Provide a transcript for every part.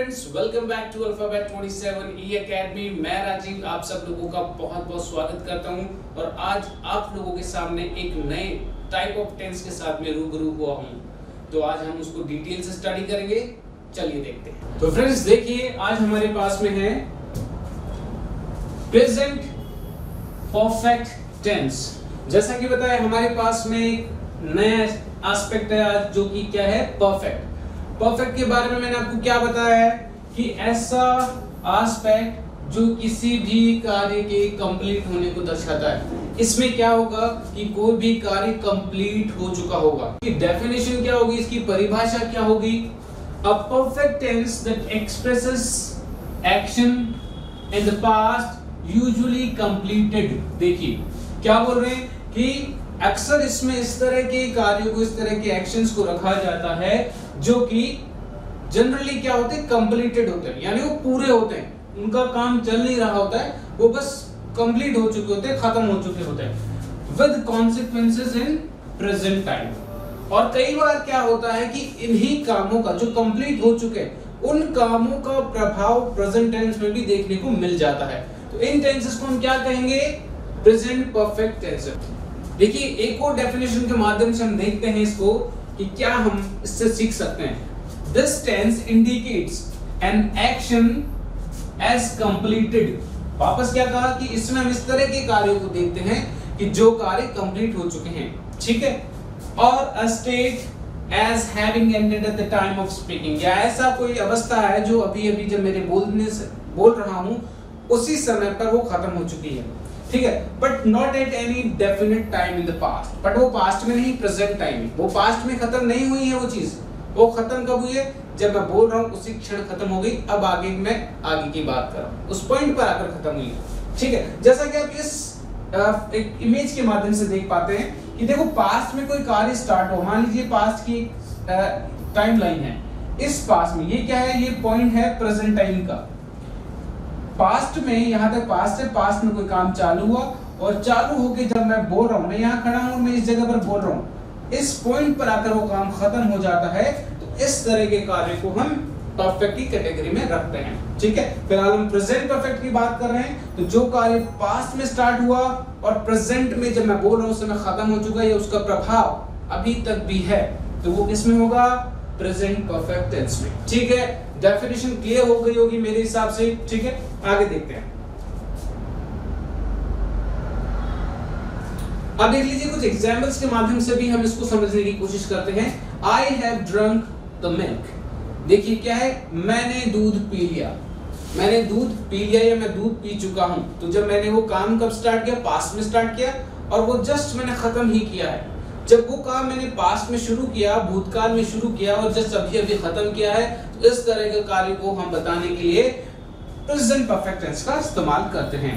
Friends, welcome back to alphabet 27 E academy. मैं राजीव आप सब लोगों का बहुत बहुत स्वागत करता हूं और आज आप लोगों के सामने एक नए टाइप ऑफ टेंस के साथ में रूबरू हुआ हूं। तो आज हम उसको डिटेल से स्टडी करेंगे। चलिए देखते हैं। तो फ्रेंड्स देखिए, आज हमारे पास में है प्रेजेंट परफेक्ट टेंस। जैसा कि बताया, हमारे पास में एक नया एस्पेक्ट है आज, जो कि क्या है, परफेक्ट। परफेक्ट के बारे में मैंने आपको क्या बताया है कि ऐसा एस्पेक्ट जो किसी भी कार्य के कंप्लीट होने को दर्शाता है। इसमें क्या होगा कि कोई भी कार्य कंप्लीट हो चुका होगा। इसकी डेफिनेशन क्या होगी, इसकी परिभाषा क्या होगी? A perfect tense that expresses action in the past usually completed. देखिए क्या बोल रहे हैं कि अक्सर इसमें इस तरह के कार्यों को, इस तरह के एक्शंस को रखा जाता है जो कि जनरली क्या होते हैं, कंप्लीटेड होते हैं, यानी वो पूरे होते हैं, उनका काम चल नहीं रहा होता है, वो बस कंप्लीट हो चुके होते हैं, खत्म हो चुके होते हैं with consequences in present time. और कई बार क्या होता है कि इन्हीं कामों का, जो कंप्लीट हो चुके हैं, उन कामों का प्रभाव प्रेजेंट टेंस में भी देखने को मिल जाता है। तो इन टेंसेस को हम क्या कहेंगे? Present perfect tenses. देखिए एक और डेफिनेशन के माध्यम से हम देखते हैं इसको कि क्या हम इससे सीख सकते हैं। This tense indicates an action as completed. वापस क्या कहा कि इसमें हम इस तरह के कार्यों को देखते हैं कि जो कार्य कंप्लीट हो चुके हैं, ठीक है। और a state as having ended at the time of speaking, या ऐसा कोई अवस्था है जो अभी अभी जब मेरे बोलने से बोल रहा हूं उसी समय पर वो खत्म हो चुकी है, ठीक है। But not at any definite time in the past. But वो पास्ट में नहीं, प्रेजेंट टाइम। वो पास्ट में खत्म नहीं हुई है वो चीज। वो खत्म कब हुई है? जब मैं बोल रहा हूँ उसी क्षण खत्म हो गई। अब आगे मैं आगे की बात कर रहा हूँ, उस पॉइंट पर आकर खत्म हुई है, ठीक है। जैसा कि आप इस एक इमेज के माध्यम से देख पाते हैं कि देखो, पास्ट में कोई कार्य स्टार्ट हो, मान लीजिए पास्ट की टाइम लाइन है। इस पास्ट में ये क्या है? ये पॉइंट है प्रेजेंट टाइम का। पास्ट में, यहां तक पास्ट है, पास्ट में कोई काम चालू हुआ और चालू होके जब मैं बोल रहा हूं, मैं यहां खड़ा हूं, मैं इस जगह पर बोल रहा हूं, इस पॉइंट पर आकर वो काम खत्म हो जाता है। तो इस तरह के कार्य को हम परफेक्ट की कैटेगरी में रखते हैं, ठीक है। फिलहाल हम प्रेजेंट परफेक्ट की बात कर रहे हैं। तो जो कार्य पास्ट में स्टार्ट हुआ और प्रेजेंट में जब मैं बोल रहा हूं उस समय खत्म हो चुका है, या उसका प्रभाव अभी तक भी है, तो वो किस में होगा? प्रेजेंट परफेक्ट टेंस में, ठीक है। डेफिनेशन क्लियर हो गई होगी मेरे हिसाब से, ठीक है। आगे देखते हैं। अब देख लीजिए, कुछ एग्जांपल्स के माध्यम से भी हम इसको समझने की कोशिश करते हैं। I have drunk the milk. देखिए क्या है, मैंने दूध पी लिया। मैंने दूध पी लिया या मैं दूध पी चुका हूं। तो जब मैंने वो काम कब स्टार्ट किया? पास्ट में स्टार्ट किया, और वो जस्ट मैंने खत्म ही किया है। जब वो काम मैंने पास्ट में शुरू किया, भूतकाल में शुरू किया और जस्ट अभी अभी खत्म किया है, तो इस तरह के कार्य को हम बताने के लिए प्रेजेंट परफेक्ट टेंस का इस्तेमाल करते हैं।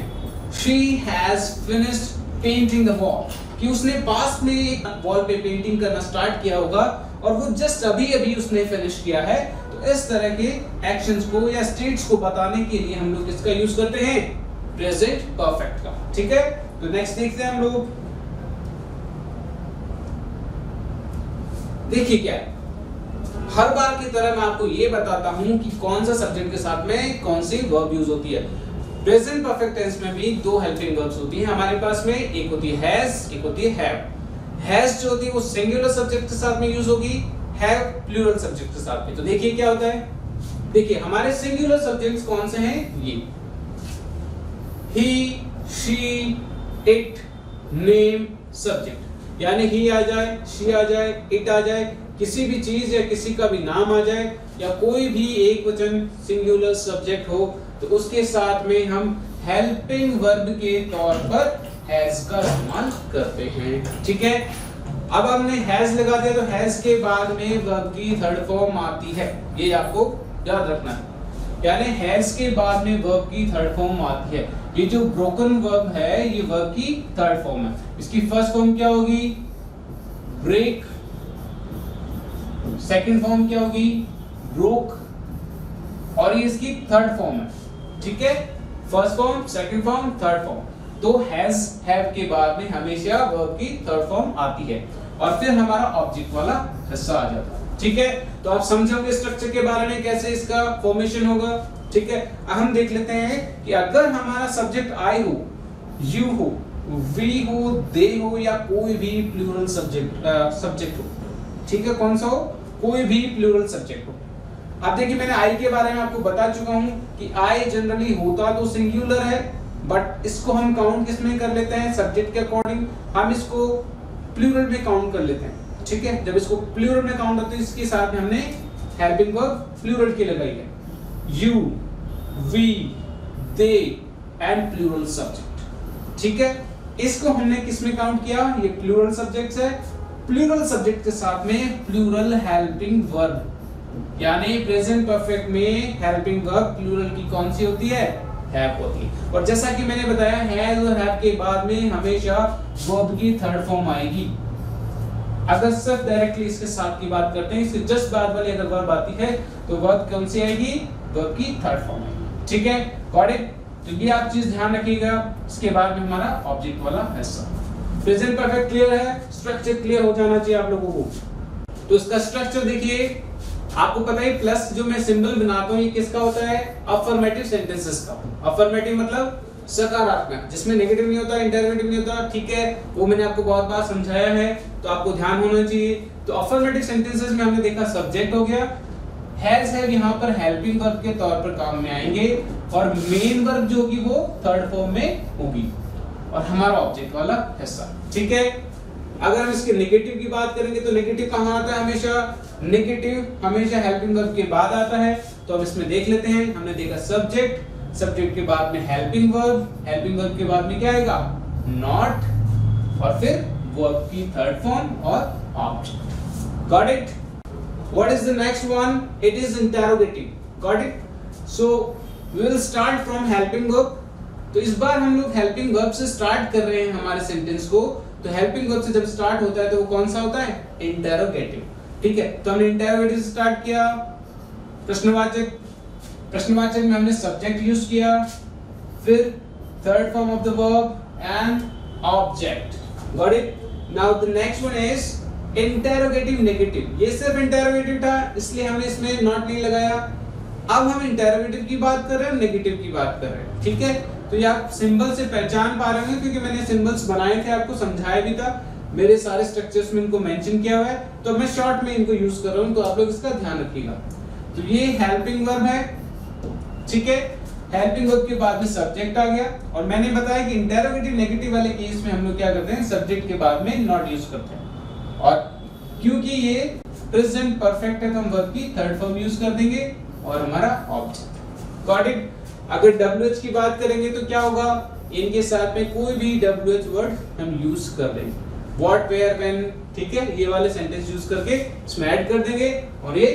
She has finished painting the wall, कि उसने पास्ट में वॉल पे पेंटिंग करना स्टार्ट किया होगा और वो जस्ट अभी अभी उसने फिनिश किया है। तो इस तरह के एक्शंस को या स्टेट्स को बताने के लिए हम लोग इसका यूज करते हैं, प्रेजेंट परफेक्ट का, ठीक है। तो नेक्स्ट देखते हैं हम लोग। देखिए क्या है, हर बार की तरह मैं आपको ये बताता हूं कि कौन सा सब्जेक्ट के साथ में कौन सी वर्ब यूज होती है। प्रेजेंट परफेक्ट टेंस में भी दो हेल्पिंग वर्ब्स होती हैं हमारे पास में। एक होती है हैज, एक होती है हैव। हैज जो होती है वो सिंगुलर सब्जेक्ट के साथ में यूज होगी, हैव प्लूरल सब्जेक्ट के साथ में। तो देखिए क्या होता है, देखिए हमारे सिंगुलर सब्जेक्ट्स कौन से हैं? ये ही, शी, इट, नेम सब्जेक्ट, यानी ही आ जाए, शी आ जाए, इट आ जाए, किसी भी चीज या किसी का भी नाम आ जाए, या कोई भी एक वचन सिंगुलर सब्जेक्ट हो, तो उसके साथ में हम हेल्पिंग वर्ब के तौर पर हैज का इस्तेमाल करते हैं, ठीक है। अब हमने हैज लगा दिया, तो हैज के बाद में वर्ब की थर्ड फॉर्म आती है, ये आपको याद रखना है। यानी हैज के बाद में वर्ब की थर्ड फॉर्म आती है। ये जो ब्रोकन वर्ब है, ये वर्ब की थर्ड फॉर्म है। इसकी फर्स्ट फॉर्म क्या होगी? ब्रेक। सेकंड फॉर्म क्या होगी? ब्रोक। और ये इसकी थर्ड फॉर्म है, ठीक है। First form, second form, third form. तो हैज, हैव के बाद में हमेशा वर्ब की थर्ड फॉर्म आती है और फिर हमारा ऑब्जेक्ट वाला हिस्सा आ जाता है। ठीक है, तो आप समझोगे स्ट्रक्चर के बारे में कैसे इसका फॉर्मेशन होगा। ठीक है, अब हम देख लेते हैं कि अगर हमारा सब्जेक्ट आई हो, यू हो, वी हो, दे हो या कोई भी प्लूरल सब्जेक्ट हो। ठीक है, कौन सा हो, कोई भी प्लूरल सब्जेक्ट हो। अब देखिए मैंने आई के बारे में आपको बता चुका हूं कि आई जनरली होता तो सिंगुलर है, बट इसको हम काउंट किसमें कर लेते हैं, सब्जेक्ट के अकॉर्डिंग हम इसको प्लूरल में काउंट कर लेते हैं। ठीक है, जब इसको प्लूरल में काउंट होता है इसके साथ में हमने हेल्पिंग वर्ब प्लूरल की लगाई है, you, we, they and plural subject. ठीक है, इसको हमने किसमें काउंट किया, ये प्लूरल सब्जेक्ट्स है, प्लूरल सब्जेक्ट के साथ में प्लूरल हेल्पिंग वर्ब, यानी प्रेजेंट परफेक्ट में हेल्पिंग वर्ब प्लूरल की कौन सी होती है, हैव होती है। और जैसा कि मैंने बताया हैज और हैव के बाद में हमेशा वर्ब की थर्ड फॉर्म आएगी। अगर सिर्फ डायरेक्टली इसके साथ की बात करते हैं, इसके जस्ट बाद वाली अगर वर्ब आती है तो वर्ब कौन सी आएगी, वर्ब की थर्ड फॉर्म आएगी। ठीक है, गॉट इट। तो ये आप चीज ध्यान रखिएगा। इसके बाद में हमारा ऑब्जेक्ट वाला हिस्सा, प्रेजेंट परफेक्ट क्लियर है, स्ट्रक्चर क्लियर हो जाना चाहिए आप लोगों को। तो इसका स्ट्रक्चर देखिए, आपको पता है प्लस जो मैं सिंबल बनाता हूं ये किसका होता है, अफर्मेटिव सेंटेंसेस का। अफर्मेटिव मतलब सकारात्मक, जिसमें नेगेटिव नहीं होता, इंटरोगेटिव नहीं होता। ठीक है, वो मैंने आपको बहुत बार समझाया है, तो आपको ध्यान होना चाहिए। तो अफर्मेटिव सेंटेंसेस में हमने देखा सब्जेक्ट हो गया, हैज है यहाँ पर हेल्पिंग वर्ब के तौर पर काम में आएंगे, और मेन वर्ब जो होगी वो थर्ड फॉर्म में होगी, और हमारा ऑब्जेक्ट वाला हिस्सा। ठीक है, अगर हम इसके नेगेटिव की बात करेंगे तो नेगेटिव कहाँ आता है, हमेशा नेगेटिव हमेशा हेल्पिंग वर्ब के बाद आता है। तो अब इसमें देख लेते हैं, हमने देखा सब्जेक्ट, सब्जेक्ट के बाद में हेल्पिंग वर्ब, हेल्पिंग वर्ब के बाद में क्या आएगा, नॉट, और फिर वर्ब की थर्ड फॉर्म और object. Got it. What is the next one, it is interrogative. Got it. So we will start from helping verb. तो इस बार हम लोग हेल्पिंग वर्ब से स्टार्ट कर रहे हैं हमारे सेंटेंस को। तो हेल्पिंग वर्ब से जब स्टार्ट होता है तो वो कौन सा होता है, इंटरोगेटिव। ठीक है, तो हमने इंटरोगेटिव से स्टार्ट किया, प्रश्नवाचक, प्रश्नवाचक में हमने सब्जेक्ट यूज किया, फिर third form of the verb and object. Got it. Now the next one is interrogative negative. ये सिर्फ इंटरोगेटिव था इसलिए हमने इसमें नॉट नहीं लगाया। अब हम इंटरोगेटिव की बात कर रहे हैं, नेगेटिव की बात कर रहे हैं। ठीक है, तो ये आप सिंबल से पहचान पा रहे होंगे क्योंकि मैंने सिंबल्स बनाए थे, आपको समझाया भी था, मेरे सारे स्ट्रक्चर्स में इनको मेंशन किया हुआ है, तो मैं शॉर्ट में इनको यूज कर रहा हूं, तो आप लोग इसका ध्यान रखिएगा। तो ये हेल्पिंग वर्ब है। ठीक है, हेल्पिंग वर्ब के बाद में सब्जेक्ट आ गया, और मैंने बताया कि इंटरोगेटिव नेगेटिव वाले केस में हम लोग क्या करते हैं, सब्जेक्ट के बाद में नॉट यूज करते हैं, और क्योंकि ये प्रेजेंट परफेक्ट है तो हम वर्ब की थर्ड फॉर्म यूज कर देंगे और हमारा ऑब्जेक्ट। Got it. अगर WH की बात करेंगे तो क्या होगा, इनके साथ में कोई भी WH वर्ड हम यूज कर देंगे, व्हाट, वेयर, व्हेन। ठीक है, ये वाले सेंटेंस यूज करके इसमें ऐड कर देंगे और ये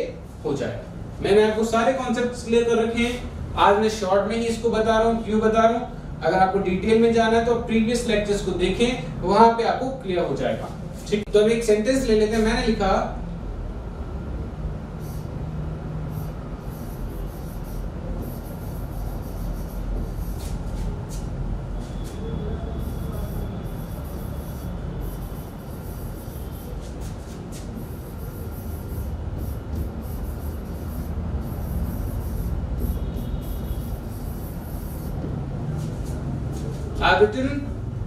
हो जाएगा। मैंने आपको सारे कॉन्सेप्ट्स क्लियर कर रखे हैं, आज मैं शॉर्ट में ही इसको बता रहा हूँ। क्यों बता रहा हूँ, अगर आपको डिटेल में जाना है तो प्रीवियस लेक्चर्स को देखें, वहां पे आपको क्लियर हो जाएगा। ठीक, तो अब एक सेंटेंस ले लेते हैं। मैंने लिखा I've written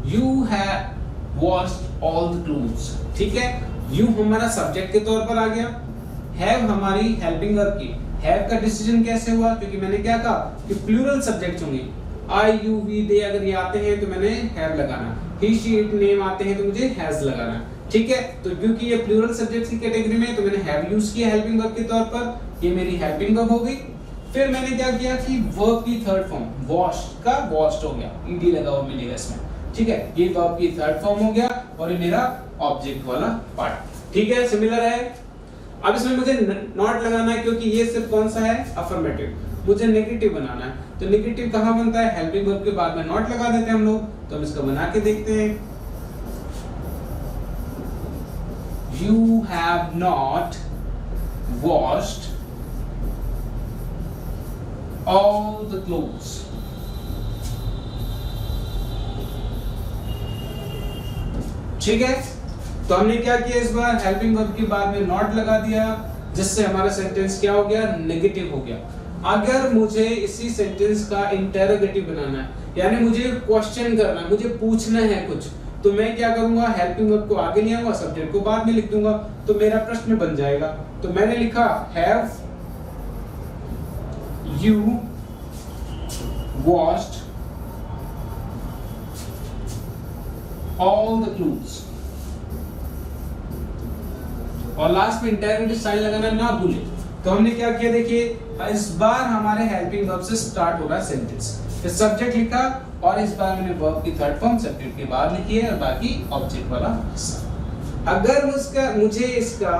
you have washed all the clothes। ठीक है, you हमारा सब्जेक्ट के तौर पर आ गया, have हमारी हेल्पिंग वर्ब की। have का डिसीजन कैसे हुआ, क्योंकि मैंने क्या कहा कि प्लूरल सब्जेक्ट्स होंगे, I, you, we, they अगर ये आते हैं तो मैंने have लगाना, he, she, it, name आते हैं तो मुझे has लगाना। ठीक है, तो क्योंकि ये प्लूरल सब्जेक्ट्स की कैटेगरी में, तो मैंने have यूज किया हेल्पिंग वर्ब के तौर पर, ये मेरी हेल्पिंग वर्ब हो गई। फिर मैंने क्या किया कि वर्ब की थर्ड फॉर्म, वॉश का वॉश्ड हो गया, ईडी लगा हुआ मिलेगा इसमें। ठीक है, ये वर्ब की थर्ड फॉर्म हो गया और ये मेरा ऑब्जेक्ट वाला पार्ट। ठीक है, सिमिलर है। अब इसमें मुझे नॉट लगाना है क्योंकि ये सिर्फ कौन सा है, अफर्मेटिव। मुझे नेगेटिव बनाना है, तो नेगेटिव कहाँ बनता है, हेल्पिंग वर्ब के बाद में नॉट लगा देते हैं हम लोग। तो हम इसको बना के देखते हैं, you have not washed all the clothes। ठीक है, तो हमने क्या किया, इस बार हेल्पिंग वर्ब के बाद में नॉट लगा दिया, जिससे हमारा सेंटेंस क्या हो गया, नेगेटिव हो गया। अगर मुझे इसी सेंटेंस का इंटेरोगेटिव बनाना है, यानी मुझे क्वेश्चन करना है, मुझे पूछना है कुछ, तो मैं क्या करूंगा, हेल्पिंग वर्ब को आगे ले आऊंगा, सब्जेक्ट को बाद में लिख दूंगा, तो मेरा प्रश्न बन जाएगा। तो मैंने लिखा have you washed all the clothes, और लास्ट में इंटेरोगेटिव साइन लगाना ना भूलें। तो हमने क्या किया, देखिए इस बार हमारे हेल्पिंग वर्ब से स्टार्ट हो रहा है सेंटेंस, फिर सब्जेक्ट लिखा और इस बार मैंने वर्ब की थर्ड फॉर्म सब्जेक्ट के बाद लिखी है और बाकी ऑब्जेक्ट वाला हिस्सा। अगर मुझे इसका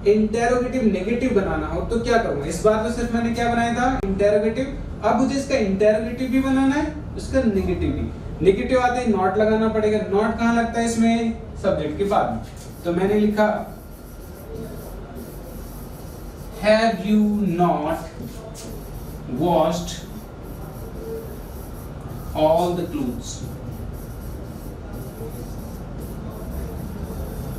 इंटेरोगेटिव नेगेटिव बनाना हो तो क्या करूंगा, इस बार तो सिर्फ मैंने क्या बनाया था, इंटेरोगेटिव, अब मुझे इसका इंटेरोगेटिव भी बनाना है, इसका नेगेटिव भी। नेगेटिव आते ही नॉट लगाना पड़ेगा, नॉट कहां लगता है इसमें, सब्जेक्ट के बाद में। तो मैंने लिखा Have you not washed all the clothes?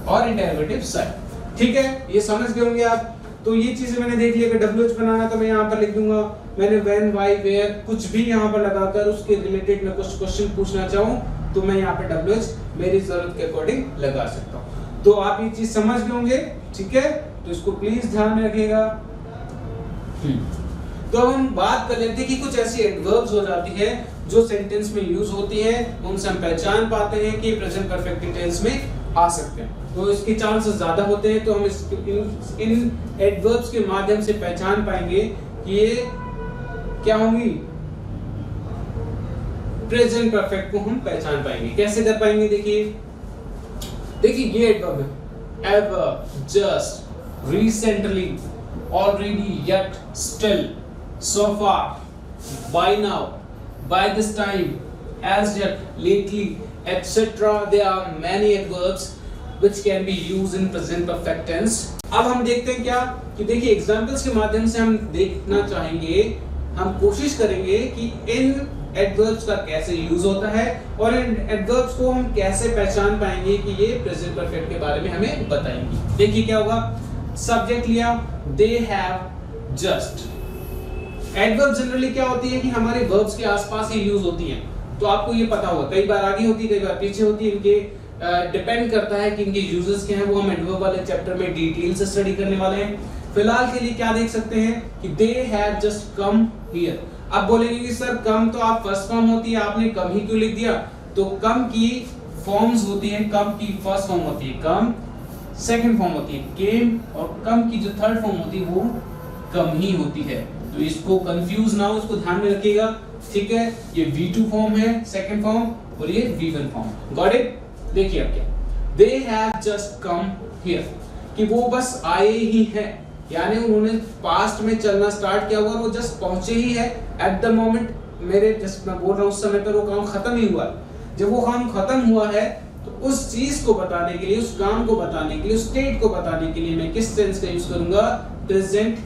और इंटेरोगेटिव साइन, ठीक है, ये समझ गए होंगे आप। तो ये चीजें मैंने देख लिया कि WH बनाना तो मैं यहाँ पर लिख दूंगा, मैंने when, why, where कुछ भी यहाँ पर लगाकर उसके रिलेटेड में कुछ क्वेश्चन पूछना चाहूँ तो मैं यहाँ पे WH मेरी जरूरत के अकॉर्डिंग लगा सकता हूँ। तो आप ये चीज समझ गए होंगे, ठीक है, तो इसको प्लीज ध्यान में रखिएगा। तो अब हम बात कर लेते हैं कि कुछ ऐसी एडवर्ब्स हो जाती है जो सेंटेंस में यूज होती है, उनसे हम पहचान पाते हैं कि प्रेजेंट परफेक्ट टेंस में आ सकते हैं, तो इसके चांसेस ज्यादा होते हैं। तो हम इन एडवर्ब्स के माध्यम से पहचान पाएंगे कि ये क्या होंगी, प्रेजेंट परफेक्ट को हम पहचान पाएंगे। कैसे कर पाएंगे, देखिए ये एडवर्ब है, ever, just, recently, already, yet, still, so far, by now, by this time, as yet, lately, etc. There are many adverbs which can be used in present perfect tense. अब हम देखते हैं क्या कि देखिए एग्जाम्पल्स के माध्यम से हम देखना चाहेंगे, हम कोशिश करेंगे कि इन एडवर्ब्स का कैसे यूज होता है और इन एडवर्ब्स को हम कैसे पहचान पाएंगे कि ये प्रेजेंट परफेक्ट के बारे में हमें बताएंगे। देखिए क्या होगा, सब्जेक्ट लिया, they have just. Adverb generally क्या होती है कि हमारे वर्ब्स के आसपास ही यूज होती हैं, तो आपको ये पता होगा, कई बार आगे होती है, कई बार पीछे होती है, इनके डिपेंड करता है कि इनके यूजेस क्या हैं, वो हम एडवर्ब वाले चैप्टर में डिटेल से स्टडी करने वाले हैं। फिलहाल के लिए क्या देख सकते हैं कि they have just come here. अब बोलेंगे कि सर कम तो आप फर्स्ट फॉर्म होती है, आपने कम ही क्यों लिख दिया, तो कम की फॉर्म्स होती हैं, कम की फर्स्ट फॉर्म होती है कम, सेकंड फॉर्म होती है केम, और कम की जो थर्ड फॉर्म होती है वो कम ही होती है। तो इसको कंफ्यूज ना हो, इसको ध्यान में रखिएगा, ठीक है। ये V2 फॉर्म है सेकंड फॉर्म, और ये V1 फॉर्म। Got it. देखिए अब क्या, they have just come here, कि वो बस आए ही हैं, यानी उन्होंने पास्ट में चलना स्टार्ट किया हुआ, वो जस्ट पहुंचे ही है एट द मोमेंट, मेरे जस्ट मैं बोल रहा हूँ उस समय पर वो काम खत्म ही हुआ। जब वो काम खत्म हुआ है तो उस चीज को बताने के लिए, उस काम को बताने के लिए, उस स्टेट को बताने के लिए मैं किस टेंस का यूज करूंगा, प्रेजेंट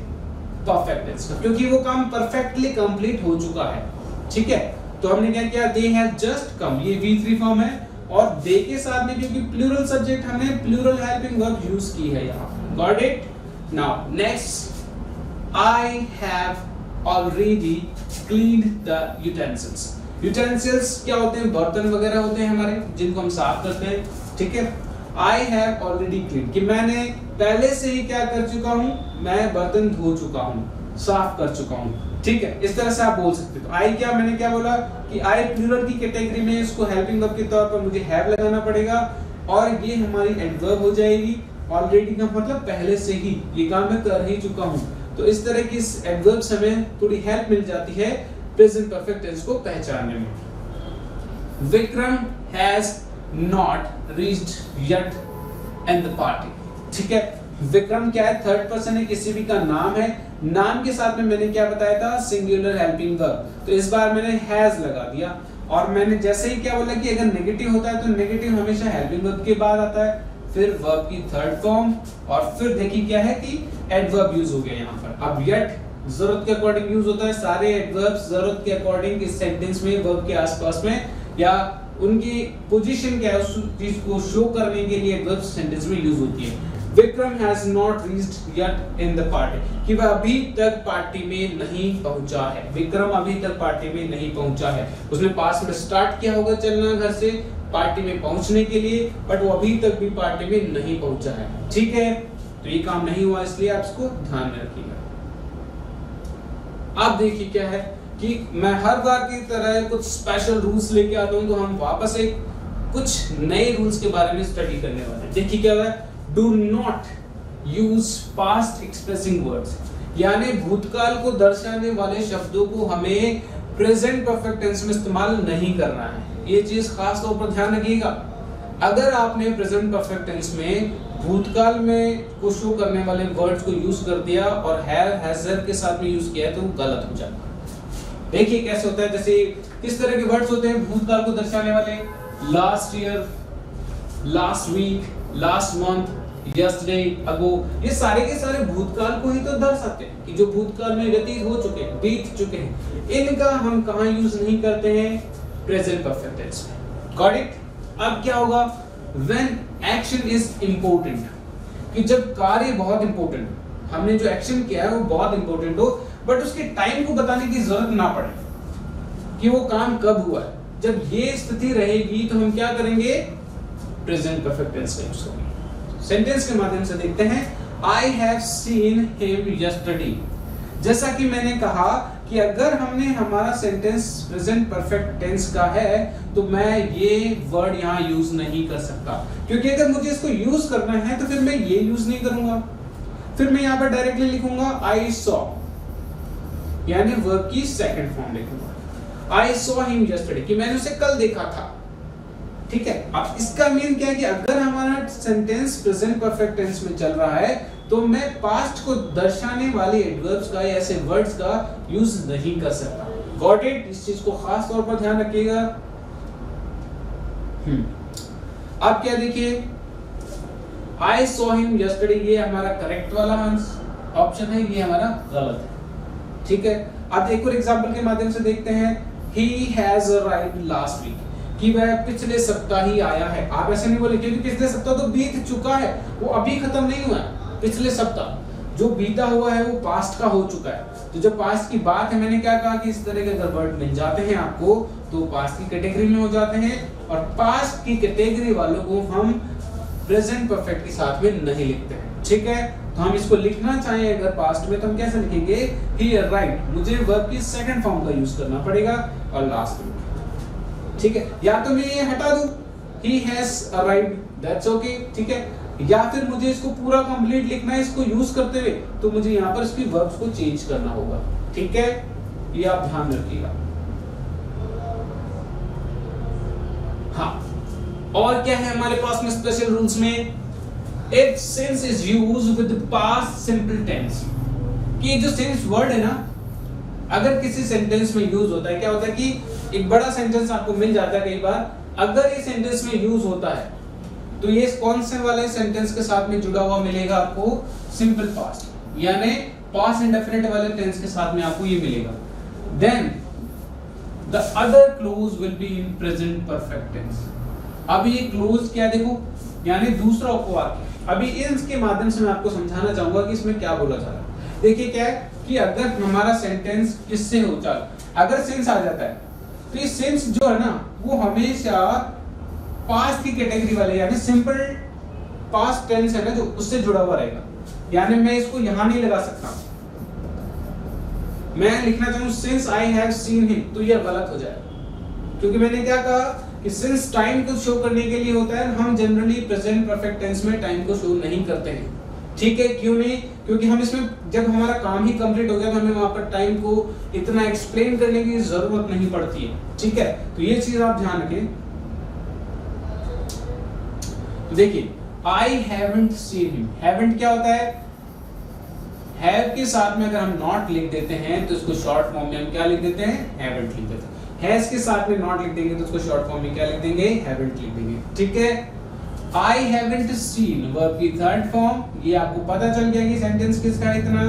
परफेक्ट टेंस का, क्योंकि वो काम परफेक्टली कंप्लीट हो चुका है, ठीक है। तो हमने क्या किया, दे हैव जस्ट कम, ये V3 फॉर्म है, और दे के साथ में क्योंकि प्लूरल सब्जेक्ट हमने प्लूरल हेल्पिंग वर्ब यूज की है यहाँ। Got it. Now next, I have already cleaned the utensils. Utensils क्या होते हैं, बर्तन वगैरह होते हैं हमारे जिनको हम साफ करते हैं, ठीक है। आई हैव ऑलरेडी क्लीन, कि मैंने पहले से ही क्या कर चुका हूं, मैं बर्तन धो चुका हूं, साफ कर चुका हूं, ठीक है। इस तरह से आप बोल सकते हो। आई क्या, मैंने क्या बोला कि आई प्लूरल की कैटेगरी में इसको हेल्पिंग वर्ब के तौर पर मुझे हैव लगाना पड़ेगा, और ये हमारी एडवर्ब हो जाएगी। ऑलरेडी का मतलब पहले से ही, ये काम मैं कर ही चुका हूं। तो इस तरह की एडवर्ब से हमें थोड़ी हेल्प मिल जाती है प्रेजेंट परफेक्ट टेंस को पहचानने में। Vikram has not reached yet in the party, ठीक है। विक्रम क्या है, थर्ड पर्सन है, किसी भी का नाम है, नाम के साथ में मैंने क्या बताया था, सिंगुलर हेल्पिंग वर्ब, तो इस बार मैंने हैज लगा दिया। और मैंने जैसे ही क्या बोला कि अगर नेगेटिव होता है तो नेगेटिव हमेशा हेल्पिंग वर्ब के बाद आता है, फिर वर्ब की थर्ड फॉर्म, और फिर देखिए क्या है कि एडवर्ब यूज हो गया यहाँ पर। अब येट जरूरत के अकॉर्डिंग यूज होता है, सारे एडवर्ब्स जरूरत के अकॉर्डिंग इस सेंटेंस में वर्ब के आसपास में, या उनकी पोजीशन क्या है उस चीज को शो करने के लिए एडवर्ब्स सेंटेंस में यूज होती है। Vikram has not reached yet in the party, कि वह अभी तक पार्टी में नहीं पहुंचा है। विक्रम अभी तक पार्टी में नहीं पहुंचा है। उसने पास में स्टार्ट किया होगा चलना घर से पार्टी में पहुंचने के लिए, बट वो अभी तक भी पार्टी में नहीं पहुंचा है। ठीक है, तो ये काम नहीं हुआ, इसलिए आप इसको ध्यान में रखिएगा। अब देखिए क्या है कि मैं हर बार की तरह कुछ स्पेशल रूल्स लेके आता हूं, तो हम वापस एक कुछ नए रूल्स के बारे में स्टडी करने वाले हैं। देखिए क्या है, do not use past expressing words, यानी भूतकाल को दर्शाने वाले शब्दों को हमें प्रेजेंट परफेक्ट टेंस में इस्तेमाल नहीं करना है। ये चीज खास तौर पर ध्यान रखिएगा। अगर आपने प्रेजेंट परफेक्ट टेंस में भूतकाल में को शो करने वाले वर्ड्स को यूज कर दिया और हैव हैजर के साथ में यूज किया है तो गलत हो जाता है। देखिए कैसे होता है, जैसे किस तरह के वर्ड्स होते हैं भूतकाल को दर्शाने वाले, last year, last week, last month, yesterday, ago, ये सारे के सारे भूतकाल को ही तो दर्शाते हैं कि जो भूतकाल में व्यतीत हो चुके हैं, बीत चुके हैं। इनका हम कहां यूज नहीं करते हैं, प्रेजेंट परफेक्ट टेंस में। Got it? अब क्या होगा, व्हेन एक्शन इज इंपॉर्टेंट, कि जब कार्य बहुत इंपॉर्टेंट, हमने जो एक्शन किया है वो बहुत इंपॉर्टेंट हो, बट उसके टाइम को बताने की जरूरत ना पड़े कि वो काम कब हुआ है। जब ये स्थिति रहेगी तो हम क्या करेंगे, प्रेजेंट परफेक्ट टेंस का यूज करेंगे। सेंटेंस के माध्यम से देखते हैं, I have seen him yesterday. जैसा कि मैंने कहा कि अगर हमने हमारा सेंटेंस प्रेजेंट परफेक्ट टेंस का है तो मैं ये वर्ड यहाँ यूज नहीं कर सकता, क्योंकि अगर मुझे इसको यूज करना है तो फिर मैं ये यूज नहीं करूंगा, फिर मैं यहाँ पर डायरेक्टली लिखूंगा आई सॉ, यानी वर्ब की सेकंड फॉर्म लिखूंगा, आई सॉ हिम यस्टरडे, कि मैंने उसे कल देखा था। ठीक है, अब इसका मीन क्या है कि अगर हमारा सेंटेंस प्रेजेंट परफेक्ट टेंस में चल रहा है तो मैं पास्ट को दर्शाने वाले एडवर्ब्स का या ऐसे वर्ड्स का यूज नहीं कर सकता। Got it? इस चीज को खास तौर पर ध्यान रखिएगा। अब क्या देखिए, आई सॉ हिम यस्टरडे, ये हमारा करेक्ट वाला ऑप्शन है, ये हमारा गलत है। ठीक है, अब एक और एग्जांपल के माध्यम से देखते हैं, he has arrived last week, कि वह पिछले सप्ताह ही आया है। आप ऐसे नहीं बोले क्योंकि पिछले सप्ताह तो बीत चुका है, वो अभी खत्म नहीं हुआ है। पिछले सप्ताह जो बीता हुआ है वो पास्ट का हो चुका है। तो जब पास्ट की बात है, मैंने क्या कहा कि इस तरह के अगर वर्ड मिल जाते हैं आपको तो पास्ट की कैटेगरी में हो जाते हैं, और पास्ट की कैटेगरी वालों को हम प्रेजेंट परफेक्ट के साथ में नहीं लिखते हैं। ठीक है, तो हम इसको लिखना चाहें अगर पास्ट में तो हम कैसे लिखेंगे, ही अराइव्ड, मुझे वर्ब की सेकंड फॉर्म का यूज करना पड़ेगा और लास्ट में। ठीक है, या तो मैं ये हटा दूं, he has arrived, that's okay, ठीक है, या फिर मुझे इसको पूरा कंप्लीट लिखना है इसको यूज करते हुए, तो मुझे यहाँ पर इसकी वर्ब्स को चेंज करना होगा। ठीक है, ये आप ध्यान रखिएगा। हाँ, और क्या है हमारे पास में स्पेशल रूल्स में, if since is used with past simple tense, कि जो since वर्ड है ना, अगर किसी सेंटेंस में यूज होता है, क्या होता है कि एक बड़ा सेंटेंस आपको मिल जाता है कई बार, अगर ये सेंटेंस में यूज होता है तो ये कौन से वाले सेंटेंस के साथ में जुड़ा हुआ मिलेगा आपको, सिंपल पास्ट, यानी पास्ट इंडेफिनिट वाले टेंस के साथ में आपको ये मिलेगा। Then the other clause will be in present perfect tense. अब ये क्लोज क्या देखो, यानी दूसरा उपवाक्य। अभी इसके माध्यम से मैं आपको समझाना चाहूंगा कि इसमें क्या बोला जा रहा है। देखिए क्या है कि अगर हमारा सेंटेंस किससे हो, चल अगर सिंस आ जाता है तो ये सिंस जो है ना वो हमेशा पास्ट की कैटेगरी वाले, यानी सिंपल पास्ट टेंस है ना जो उससे जुड़ा हुआ रहेगा, यानी मैं इसको यहां नहीं लगा सकता। मैं लिखना चाहूं since I have seen him, तो ये गलत हो जाएगा, क्योंकि मैंने क्या कहा कि सिंस टाइम को शो करने के लिए होता है, हम जनरली प्रेजेंट परफेक्ट टेंस में टाइम को शो नहीं करते हैं। ठीक है, क्यों नहीं, क्योंकि हम इसमें जब हमारा काम ही कंप्लीट हो गया तो हमें वहां पर टाइम को इतना एक्सप्लेन करने की जरूरत नहीं पड़ती है। ठीक है, तो ये चीज आप ध्यान रखें। देखिए, I haven't seen him, haven't क्या होता है, हैव के साथ में अगर हम नॉट लिख देते हैं तो इसको शॉर्ट फॉर्म में हम क्या लिख देते हैं, हैवंट लिख देते हैं। हैज के साथ में नॉट लिख देंगे तो उसको शॉर्ट फॉर्म में क्या लिख देंगे, हैवंट लिख देंगे। ठीक है, आई हैवंट सीन वर्ब की थर्ड फॉर्म, ये आपको पता चल गया कि सेंटेंस किसका है इतना,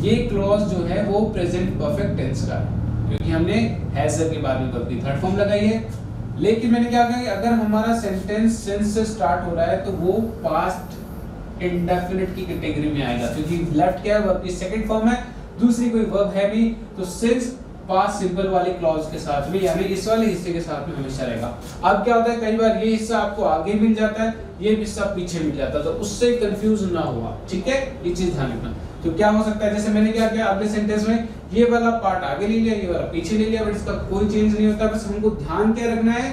ये क्लॉज जो है वो प्रेजेंट परफेक्ट टेंस का है, क्योंकि हमने हैज के बाद में वर्ब की थर्ड फॉर्म लगाई है। लेकिन मैंने क्या कहा कि अगर हमारा सेंटेंस सेंस से स्टार्ट हो रहा है तो वो पास्ट इंडेफिनिट की कैटेगरी में आएगा, क्योंकि लेफ्ट क्या है, वर्ब की सेकंड फॉर्म है, दूसरी कोई वर्ब है भी, तो सिंस पास्ट सिंपल वाले क्लॉज के साथ में, यानी इस वाले हिस्से के साथ में हमेशा रहेगा। अब क्या होता है, कई बार ये हिस्सा आपको आगे मिल जाता है, ये हिस्सा पीछे मिल जाता है, तो उससे कंफ्यूज ना हुआ, ठीक है, ये चीज ध्यान रखना। तो क्या हो सकता है, जैसे मैंने क्या किया अगले सेंटेंस में, ये वाला पार्ट आगे ले लिया, ये वाला पीछे ले लिया, बट इसका कोई चेंज नहीं होता। बस हमको ध्यान क्या रखना है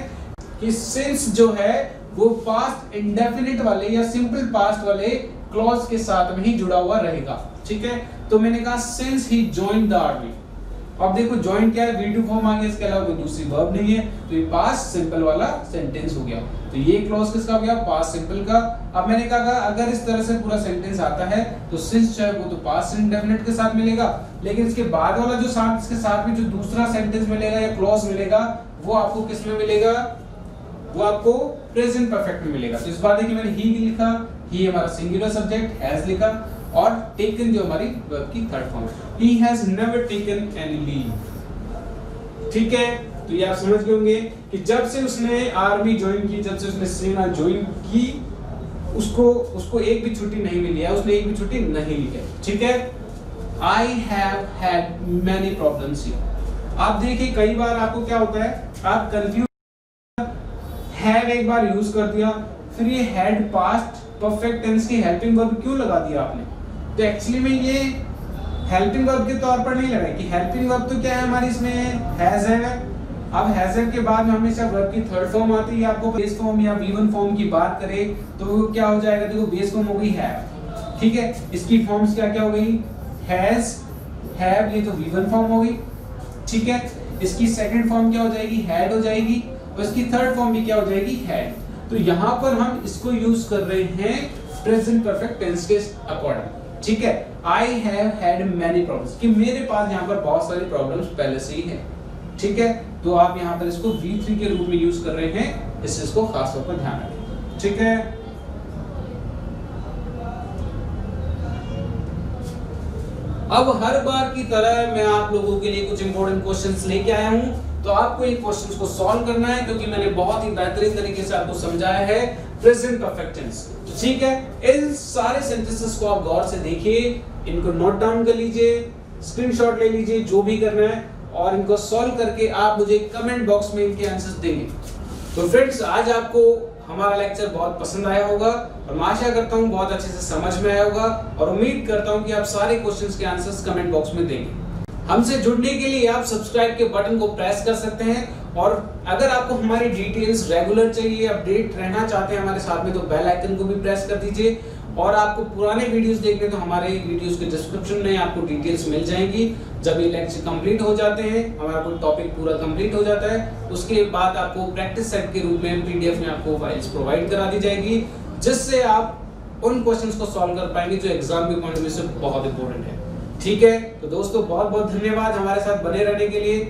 कि सिंस जो है वो पास्ट इंडेफिनिट वाले या सिंपल पास्ट वाले क्लॉज के साथ में ही जुड़ा हुआ रहेगा, ठीक है। तो मैंने कहा since he joined the army, अब देखो जॉइन क्या है, V2 फॉर्म आ गया, इसके अलावा कोई दूसरी वर्ब नहीं है, तो ये पास्ट सिंपल वाला सेंटेंस हो गया। तो ये क्लॉज किसका हो गया, पास्ट सिंपल का। अब मैंने कहा अगर इस तरह से पूरा सेंटेंस आता है तो सिंस जो है वो तो पास्ट इंडेफिनिट के साथ मिलेगा, लेकिन इसके बाद वाला जो साथ इसके साथ में जो दूसरा सेंटेंस मिलेगा या क्लॉज मिलेगा वो आपको किस में मिलेगा, वो आपको प्रेजेंट परफेक्ट में मिलेगा। तो इस बात है कि मैंने ही लिखा, ही हमारा सिंगुलर सब्जेक्ट, हैज लिखा, और टेकन जो हमारी वर्ब की थर्ड फॉर्म है, he has never taken any leave, ठीक है। तो ये आप समझ गए होंगे कि जब से उसने आर्मी ज्वाइन की, जब से उसने सेना ज्वाइन की, उसको एक भी छुट्टी नहीं मिली है, उसने एक भी छुट्टी नहीं ली है, ठीक है। I have had many problems here। आप देखिए कई बार आपको क्या होता है, आप कंफ्यूज, हैव एक बार यूज कर दिया, फिर ये हैड पास्ट परफेक्ट टेंस की हेल्पिंग वर्ब क्यों लगा दिया आपने, तो एक्चुअली में ये हेल्पिंग वर्ब के तौर पर नहीं लगा कि हेल्पिंग वर्ब तो क्या है हमारी इसमें हैज है। अब हैज है के बाद में हमेशा वर्ब की थर्ड फॉर्म आती है, आपको बेस फॉर्म या V1 फॉर्म की बात करें तो क्या हो जाएगा, देखो बेस फॉर्म हो गई हैव, ठीक है, इसकी फॉर्म्स क्या क्या हो गई, हैज, हैव, ये तो V1 फॉर्म हो गई, ठीक है। इसकी सेकंड फॉर्म क्या हो जाएगी, हैड हो जाएगी, और इसकी थर्ड फॉर्म भी क्या हो जाएगी, हैड। तो यहाँ पर हम इसको यूज कर रहे हैं प्रेजेंट परफेक्ट टेंस के अकॉर्डिंग, ठीक है। I have had many problems, कि मेरे पास यहाँ पर बहुत सारी प्रॉब्लम्स पहले से ही है, ठीक है। तो आप यहाँ पर इसको V3 के रूप में यूज कर रहे हैं, इस चीज को खास तौर पर ध्यान रखें, ठीक है। अब हर बार की तरह मैं आप लोगों के लिए कुछ इंपॉर्टेंट क्वेश्चंस लेके आया हूँ, तो आपको इन क्वेश्चंस को सॉल्व करना है, क्योंकि मैंने बहुत ही बेहतरीन तरीके से आपको समझाया है प्रेजेंट परफेक्ट टेंस, ठीक है। इन सारे सेंटेंसेस को आप गौर से देखिए, इनको नोट डाउन कर लीजिए, स्क्रीनशॉट ले लीजिए, जो भी करना है, और इनको सॉल्व करके आप मुझे कमेंट बॉक्स में इनके आंसर्स देंगे। तो फ्रेंड्स, आज आपको हमारा लेक्चर बहुत पसंद आया होगा, और मैं आशा करता हूँ बहुत अच्छे से समझ में आया होगा, और उम्मीद करता हूँ कि आप सारे क्वेश्चंस के आंसर्स कमेंट बॉक्स में देंगे। हमसे जुड़ने के लिए आप सब्सक्राइब के बटन को प्रेस कर सकते हैं, और अगर आपको हमारी डिटेल्स रेगुलर चाहिए, अपडेट रहना चाहते हैं हमारे साथ में, तो बेल आइकन को भी प्रेस कर दीजिए। और आपको पुराने वीडियोस देखने तो हमारे वीडियोस के डिस्क्रिप्शन में आपको डिटेल्स मिल जाएंगी। जब ये लेक्चर कंप्लीट हो जाते हैं, हमारा कोई टॉपिक पूरा कंप्लीट हो जाता है, उसके बाद आपको प्रैक्टिस सेट के रूप में PDF में आपको फाइल्स प्रोवाइड करा दी जाएगी, जिससे आप उन क्वेश्चंस को सॉल्व कर पाएंगे जो एग्जाम के पॉइंट में से बहुत इंपॉर्टेंट है, ठीक है। तो दोस्तों, बहुत बहुत धन्यवाद हमारे साथ बने रहने के लिए।